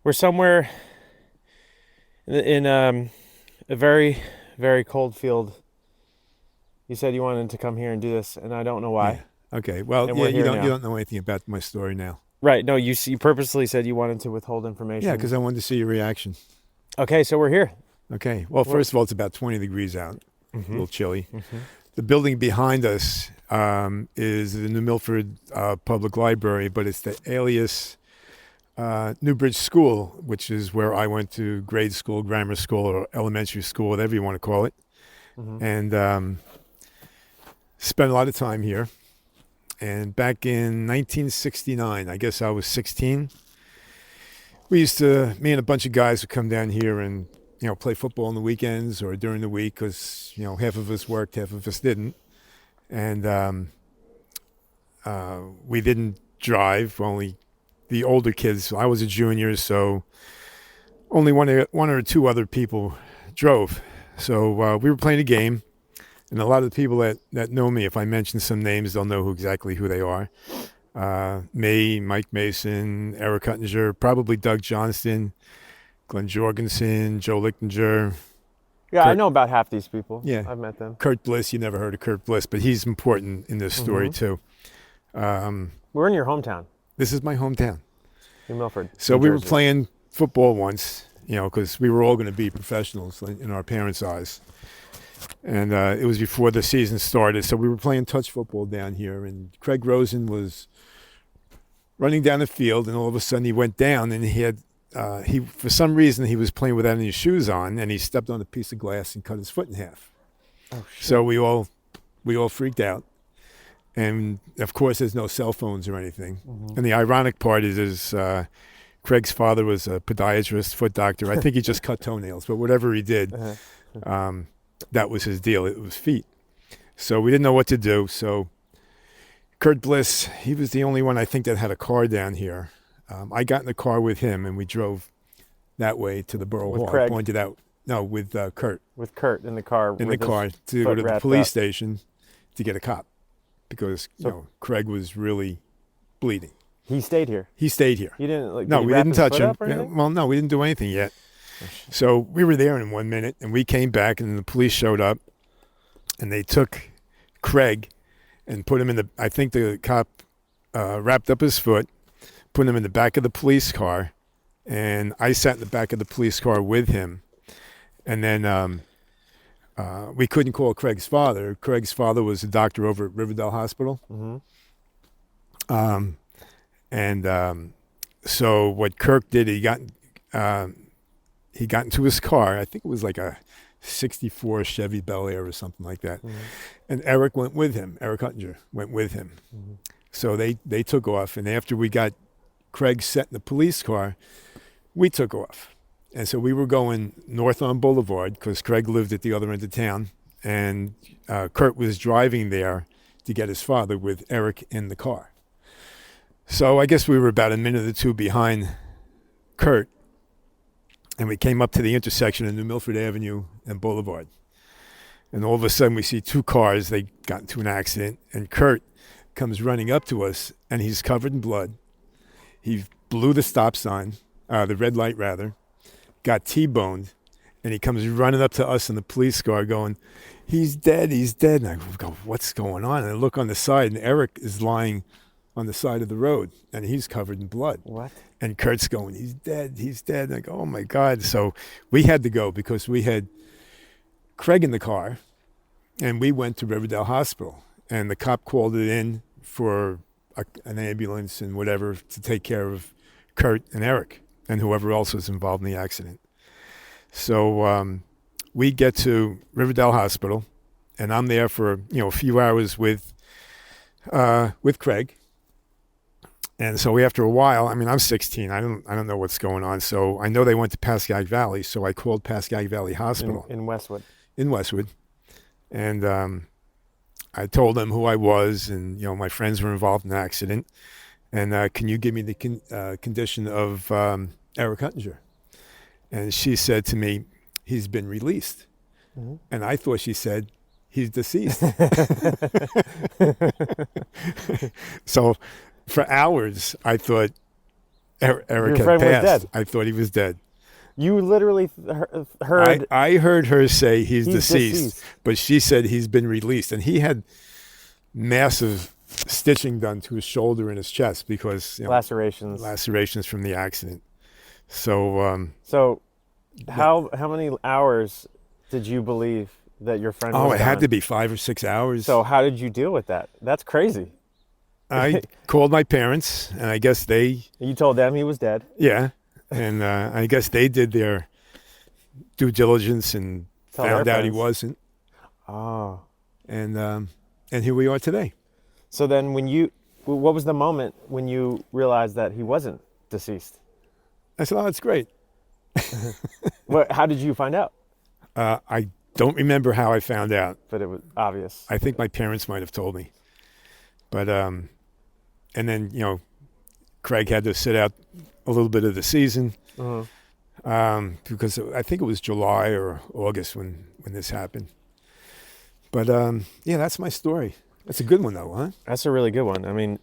We're somewhere in a very, very cold field. You said you wanted to come here and do this, and I don't know Yeah. why. Okay. Well, And yeah, we're you here don't you now. don't know anything about my story now. Right. No, you purposely said you wanted to withhold Yeah, information. because I wanted to see your reaction. Okay, so we're here. Okay. Well, We're, first of all, it's about 20 degrees out, a mm-hmm, little chilly. mm-hmm. The building behind us is the New Milford Public Library, but it's the Alias Newbridge School, which is where I went to grade school, grammar school, or elementary school, whatever you want to call it, Mm-hmm. and spent a lot of time here. And back in 1969, I guess I was 16. Me and a bunch of guys would come down here and play football on the weekends or during the week because half of us worked, half of us didn't, and we didn't drive. Only the older kids. I was a junior, so only one or two other people drove. So we were playing a game, and a lot of the people that know me, if I mention some names, they'll know exactly who they are. Me, Mike Mason, Eric Huttinger, probably Doug Johnston, Glenn Jorgensen, Joe Lichtinger, Yeah, I Kurt. know about half these people. Yeah, I've met them. Kurt Bliss. You never heard of Kurt Bliss, but he's important in this story Mm-hmm. too. Um, We're in your hometown, this is my hometown. New Milford, So New we were Jersey. playing football once, because we were all going to be professionals in our parents' eyes. And it was before the season started. So we were playing touch football down here. And Craig Rosen was running down the field. And all of a sudden he went down and for some reason, he was playing without any shoes on. And he stepped on a piece of glass and cut his foot in half. Oh, shit. So we all freaked out. And of course, there's no cell phones or anything. Mm-hmm. And the ironic part is Craig's father was a podiatrist, foot doctor. I think he just cut toenails, but whatever he did, Uh-huh. that was his deal. It was feet. So we didn't know what to do. So Kurt Bliss, he was the only one I think that had a car down here. I got in the car with him, and we drove that way to the Borough With Hall. Craig? I pointed out, no, with Kurt With Kurt in the car. in the with his car to go foot to the wrapped police up. station to get a cop because Craig was really bleeding. He stayed here. He stayed here. He didn't like. No, did he we wrap didn't his touch foot him. up or anything? Well, no, we didn't do anything yet. So we were there in 1 minute, and we came back, and the police showed up, and they took Craig and put him in the. I think the cop wrapped up his foot, put him in the back of the police car, and I sat in the back of the police car with him, and then we couldn't call Craig's father. Craig's father was a doctor over at Riverdale Hospital. Mm-hmm. So what Kirk did, he got into his car. I think it was like a '64 Chevy Bel Air or something like that. Mm-hmm. And Eric went with him. Eric Huttinger went with him. Mm-hmm. So they took off. And after we got Craig set in the police car, we took off. And so we were going north on Boulevard because Craig lived at the other end of town. And Kurt was driving there to get his father with Eric in the car. So I guess we were about a minute or two behind Kurt, and we came up to the intersection of New Milford Avenue and Boulevard. And all of a sudden we see two cars. They got into an accident, and Kurt comes running up to us, and he's covered in blood. He blew the stop sign, the red light rather, got T-boned, and he comes running up to us in the police car going, he's dead. And I go, what's going on? And I look on the side, and Eric is lying on the side of the road, and he's covered in blood. What? And Kurt's going, he's dead. And I go, oh my God. So we had to go because we had Craig in the car, and we went to Riverdale Hospital, and the cop called it in for an ambulance and whatever to take care of Kurt and Eric and whoever else was involved in the accident. So we get to Riverdale Hospital, and I'm there for a few hours with Craig. And so after a while, I'm 16. I don't know what's going on. So I know they went to Pascagoula Valley. So I called Pascagoula Valley Hospital In Westwood. And I told them who I was, and my friends were involved in the accident. And can you give me the condition of Eric Huttinger? And she said to me, he's been released. Mm-hmm. And I thought she said, he's deceased. So for hours, I thought Eric Your had friend was passed. dead. I thought he was dead. You literally I, heard I heard her say he's he's deceased, deceased. but she said he's been released. And he had massive stitching done to his shoulder and his chest because, Lacerations. lacerations from the accident. So, So that, how many hours did you believe that your friend oh, was it had gone? to be 5 or 6 hours. So how did you deal with that? That's crazy. I called my parents, and I guess they, You told them he was dead. yeah, and I guess they did their due diligence and Tell their found out he friends. wasn't, Oh. and here we are today. So then what was the moment when you realized that he wasn't deceased? I said, "Oh, that's great." How did you find out? I don't remember how I found out. But it was obvious. I think my parents might have told me, but and then Craig had to sit out a little bit of the season Uh-huh. because I think it was July or August when this happened. But yeah, that's my story. That's a good one though, huh? That's a really good one. I mean,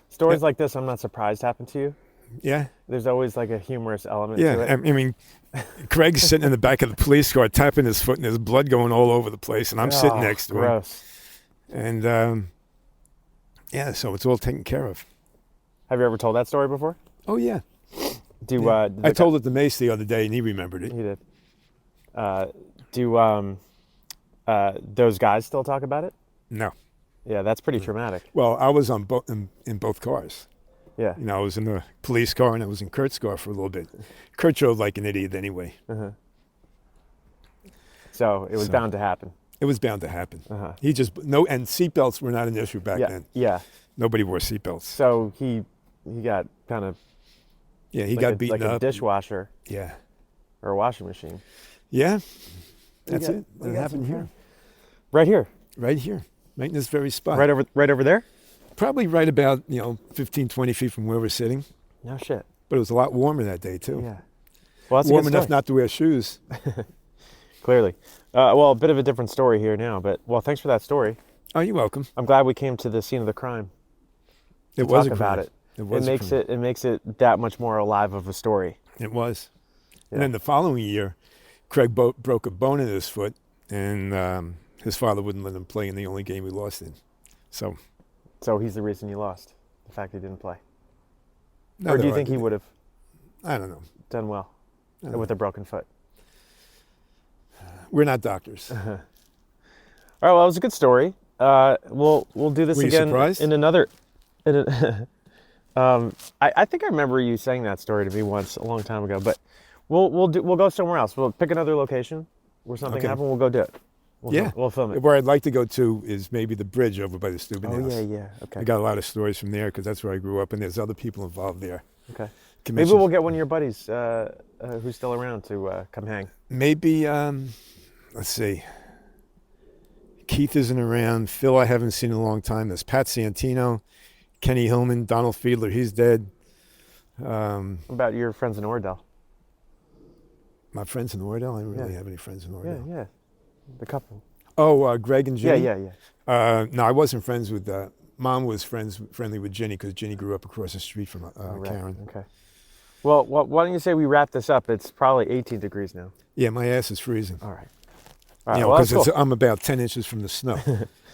stories like this, I'm not surprised happen to you. Yeah, There's always like a humorous element yeah. to I it. mean, Craig's sitting in the back of the police car, tapping his foot, and there's blood going all over the place, and I'm sitting Oh, next to him, gross. and yeah, so it's all taken care of. Have you ever told that story before? Oh yeah, Do yeah. did I the told it to Mace the other day, and he remembered it. He did. Do those guys still talk about it? No. Yeah, that's pretty traumatic. Well, I was on in both cars. Yeah. I was in the police car and I was in Kurt's car for a little bit. Kurt drove like an idiot anyway. Uh-huh. So it was So- bound to happen. It was bound to happen. Uh-huh. He just and seatbelts were not an issue back Yeah. then. Yeah. Nobody wore seatbelts. So he got kind of Yeah, he like got a, beaten like a up. dishwasher Yeah, or a washing machine. yeah. That's got- it. we That got happened some here, Right here. right here, right in this very spot. Right over there? Probably right about 15, 20 feet from where we're sitting. No shit. But it was a lot warmer that day too. Yeah. Well, that's a Warm good enough story. not to wear shoes. Clearly. Well, a bit of a different story here now, but thanks for that story. Oh, you're welcome. I'm glad we came to the scene of the crime. It to was talk a crime. about it. It was. It makes it that much more alive of a story. It was. Yeah. And then the following year, Craig broke a bone in his foot, and his father wouldn't let him play in the only game he lost in. So, So he's the reason you lost. The fact he didn't play. now Or do there you are- think he would have I don't know. done well I don't with know. a broken foot? We're not doctors. All right. Well, it was a good story. We'll do this Were you again surprised? in another. I think I remember you saying that story to me once a long time ago. But we'll go somewhere else. We'll pick another location where something Okay. happened. We'll go do it. Yeah. We'll film it. Where I'd like to go to is maybe the bridge over by the Steuben Oh House. yeah. Okay. I got a lot of stories from there because that's where I grew up, and there's other people involved there. Okay. Maybe Commissions. we'll get one of your buddies who's still around to come hang. Maybe, let's see. Keith isn't around. Phil, I haven't seen in a long time. There's Pat Santino, Kenny Hillman, Donald Fiedler. He's dead. What about your friends in Ordell? My friends in Ordell. I don't really Yeah. have any friends in Yeah, Ordell. yeah. The couple. Oh, Greg and Ginny. Yeah. No, I wasn't friends with. Mom was friendly with Ginny because Ginny grew up across the street from Right. Karen. Okay. Well, why don't you say we wrap this up? It's probably 18 degrees now. Yeah, my ass is freezing. All right. All right. Well, Because that's cool. I'm about 10 inches from the snow.